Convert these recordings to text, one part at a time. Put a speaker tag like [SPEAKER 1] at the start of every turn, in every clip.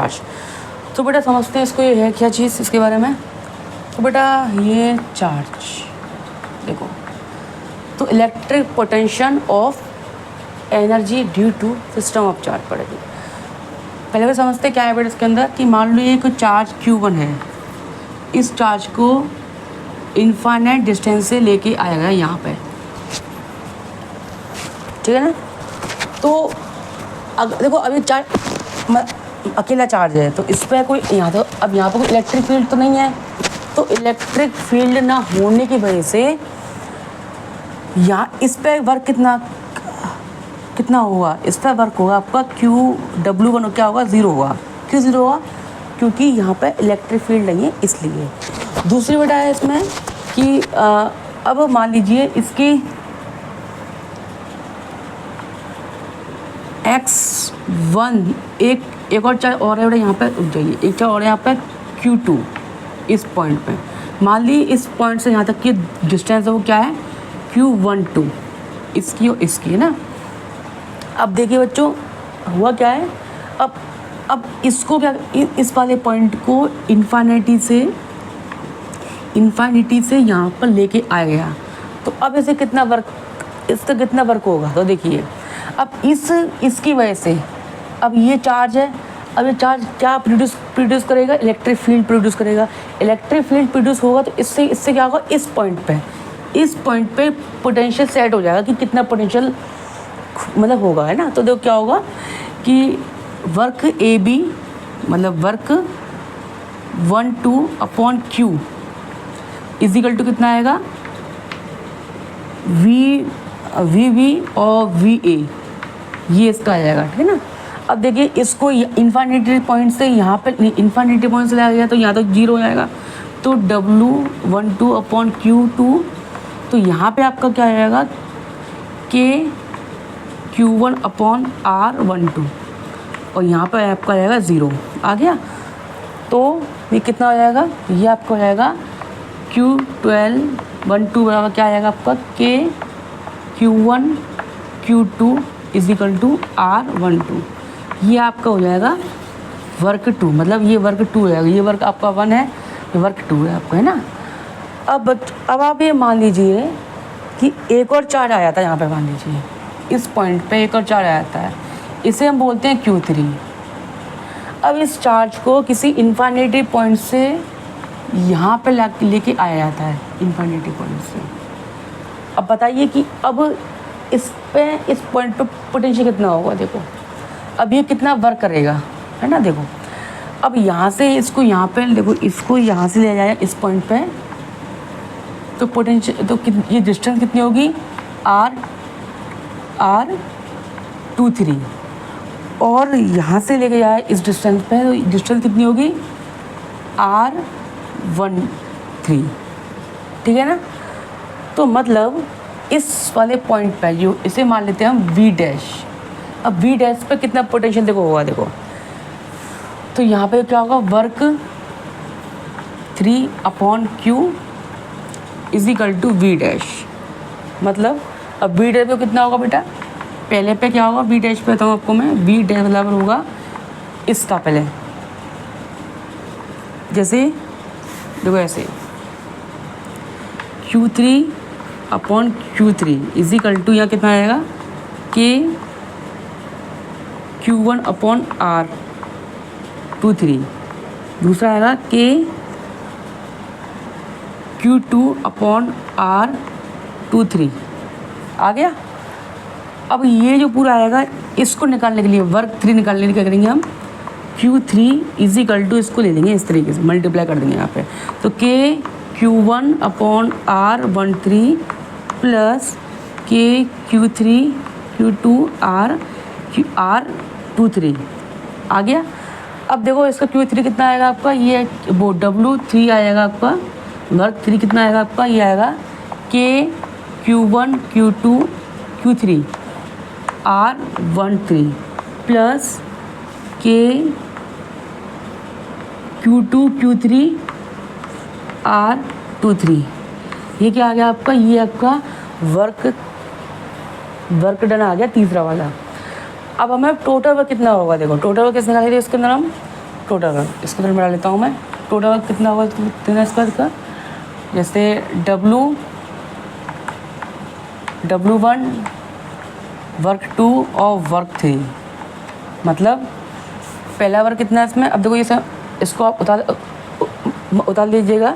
[SPEAKER 1] Charge. तो बेटा समझते हैं इसको, ये है क्या चीज़ इसके बारे में। तो बेटा ये चार्ज देखो, तो electric potential of energy due to system of charge पड़ेगी। पहले भी समझते क्या है बेटा इसके अंदर, कि मान लो ये कोई चार्ज Q1 है, इस चार्ज को इनफाइनाइट डिस्टेंस से लेके आएगा यहाँ पे, ठीक है ना। तो देखो अभी चार्ज अकेला चार्ज है, तो इस पर कोई यहाँ, तो अब यहाँ पर कोई इलेक्ट्रिक फील्ड तो नहीं है, तो इलेक्ट्रिक फील्ड ना होने की वजह से यहाँ इस पर वर्क कितना होगा, इस पर वर्क होगा आपका QW1 क्या होगा, 0 होगा। क्यों 0 होगा, क्योंकि यहाँ पे इलेक्ट्रिक फील्ड नहीं है इसलिए। दूसरी बेटा है इसमें कि अब मान लीजिए इसकी X1 एक और चार्ज और है बेटा यहाँ पे, रुक जाइए, एक चार्ज और यहाँ पे Q2 इस पॉइंट पे। मान ली इस पॉइंट से यहाँ तक की डिस्टेंस है वो क्या है, Q12, इसकी और इसकी है ना। अब देखिए बच्चों हुआ क्या है, अब इसको क्या, इस वाले पॉइंट को इन्फिनिटी से यहाँ पर लेके आ गया, तो अब इसे कितना वर्क, इसका कितना वर्क होगा। तो देखिए अब इसकी वजह से अब ये चार्ज है, अब ये चार्ज क्या प्रोड्यूस करेगा, इलेक्ट्रिक फील्ड प्रोड्यूस करेगा। इलेक्ट्रिक फील्ड प्रोड्यूस होगा तो इससे क्या होगा, इस पॉइंट पे पोटेंशियल सेट हो जाएगा कि कितना पोटेंशियल मतलब होगा, है ना। तो देखो क्या होगा कि वर्क AB मतलब वर्क 1/2/Q इजिकल टू कितना आएगा, VV और VA, ये इसका आ जाएगा, ठीक है ना। अब देखिए इसको इन्फिनिटी पॉइंट से यहाँ पे इन्फिनिटी पॉइंट से लाया गया तो यहाँ तो 0 हो जाएगा, तो W12/Q2, तो यहाँ पे आपका क्या आ जाएगा, KQ1/R12, और यहाँ पर आपका आ जाएगा 0 आ गया। तो ये कितना हो जाएगा, ये आपका हो जाएगा Q12/2 बराबर क्या आएगा आपका, KQ1/Q2 इजिकल टू R12, ये आपका हो जाएगा वर्क 2, मतलब ये वर्क 2 हो जाएगा, ये वर्क आपका 1 है, ये वर्क 2 है आपका, है ना। अब आप ये मान लीजिए कि एक और चार्ज आया था यहाँ पे, मान लीजिए इस पॉइंट पे एक और चार्ज आया था, इसे हम बोलते हैं Q3। अब इस चार्ज को किसी इन्फिनिटी पॉइंट से यहाँ पे लेके आया जाता है, इन्फिनिटी पॉइंट से। अब बताइए कि अब इस पॉइंट पे पोटेंशियल कितना होगा, देखो अब ये कितना वर्क करेगा, है ना। देखो अब यहाँ से इसको यहाँ पे देखो, इसको यहाँ से ले जाए इस पॉइंट पे, तो पोटेंशियल तो ये डिस्टेंस कितनी होगी, R23, और यहाँ से लेके जाए इस डिस्टेंस पे, तो डिस्टेंस कितनी होगी, R13, ठीक है ना। तो मतलब इस वाले पॉइंट पे जो इसे मान लेते हैं हम V'। अब V' पे कितना पोटेंशियल देखो होगा, देखो तो यहाँ पे क्या होगा, work 3/Q is equal to V'। मतलब अब V' पे कितना होगा बेटा, पहले पे क्या होगा, V' पे बताऊँ आपको मैं, V' बराबर होगा इसका, पहले जैसे देखो ऐसे Q3/Q3 इजिकल टू यहाँ कितना आएगा, KQ1/R23, दूसरा आएगा KQ2/R23, आ गया। अब ये जो पूरा आएगा इसको निकालने के लिए, वर्क 3 निकालने के लिए क्या करेंगे हम, Q3 इजिकल टू इसको ले लेंगे, इस तरीके से मल्टीप्लाई कर देंगे यहाँ पे, तो KQ1/R13 प्लस KQ3/R23 आ गया। अब देखो इसका Q3 कितना आएगा आपका, ये वो W3 आएगा आपका, वर्क 3 कितना आएगा आपका, ये आएगा KQ1/Q2/Q3 R13 plus KQ2/Q3 R23, ये क्या आ गया आपका, ये आपका वर्क डन आ गया तीसरा वाला। अब हमें टोटल वर्क कितना होगा, देखो टोटल वर्क कितना निकालेंगे इसके अंदर हम, टोटल वर्क, इसको तो बढ़ा लेता हूँ मैं। टोटल वर्क कितना होगा कितना इसका, जैसे W1 वर्क 2 और वर्क 3, मतलब पहला वर्क कितना है इसमें। अब देखो ये सब इसको आप उतार लीजिएगा,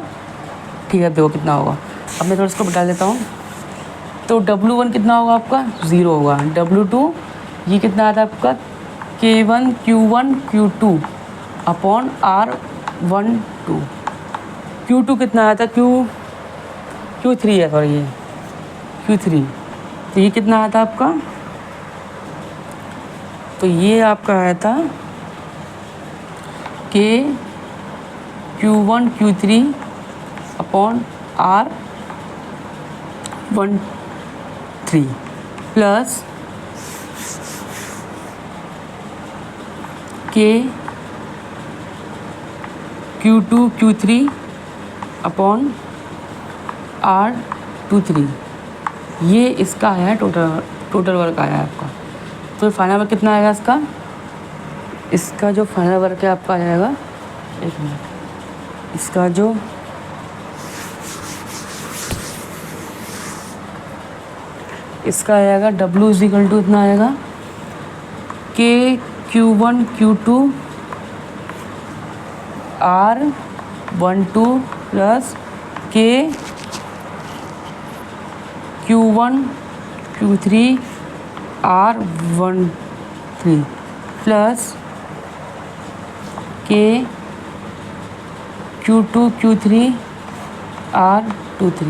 [SPEAKER 1] ठीक है। देखो कितना होगा, अब मैं थोड़ा इसको बता देता हूँ। तो W1 कितना होगा आपका 0 होगा, W2 ये कितना आता है आपका K1 Q1 Q2 upon R12, Q2 कितना आया था Q3 है, सॉरी ये Q3, तो ये कितना आया था आपका, तो ये आपका आया था Q1 Q3 upon R13 plus Q2 Q3 upon R23, ये इसका आया है टोटल वर्क आया है आपका। तो फाइनल वर्क कितना आएगा इसका जो फाइनल वर्क है आपका आ जाएगा, एक मिनट, इसका जो इसका आएगा W इक्वल टू इतना आएगा Q1 Q2 R12 plus Q1 Q3 R13 plus Q2 Q3 R23।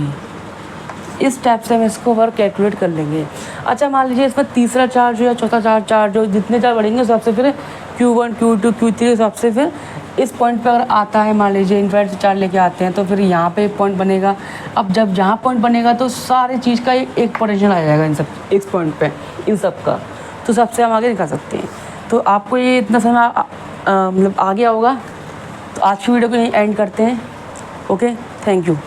[SPEAKER 1] इस टाइप से हम इसको वर्क कैलकुलेट कर लेंगे। अच्छा मान लीजिए इसमें तीसरा चार्ज हो या चौथा चार्ज हो, जितने चार्ज बढ़ेंगे सबसे फिर Q1 Q2 Q3 सबसे फिर इस पॉइंट पे अगर आता है, मान लीजिए इन्फिनिटी से चार्ज लेके आते हैं, तो फिर यहाँ पे एक पॉइंट बनेगा। अब जब जहाँ पॉइंट बनेगा तो सारी चीज़ का एक पोटेंशियल आ जाएगा इन सब इस पॉइंट पे, इन सब का, तो सबसे हम आगे निकाल सकते हैं। तो आपको ये इतना समय मतलब आ गया होगा। तो आज की वीडियो को यहीं एंड करते हैं। Okay, thank you.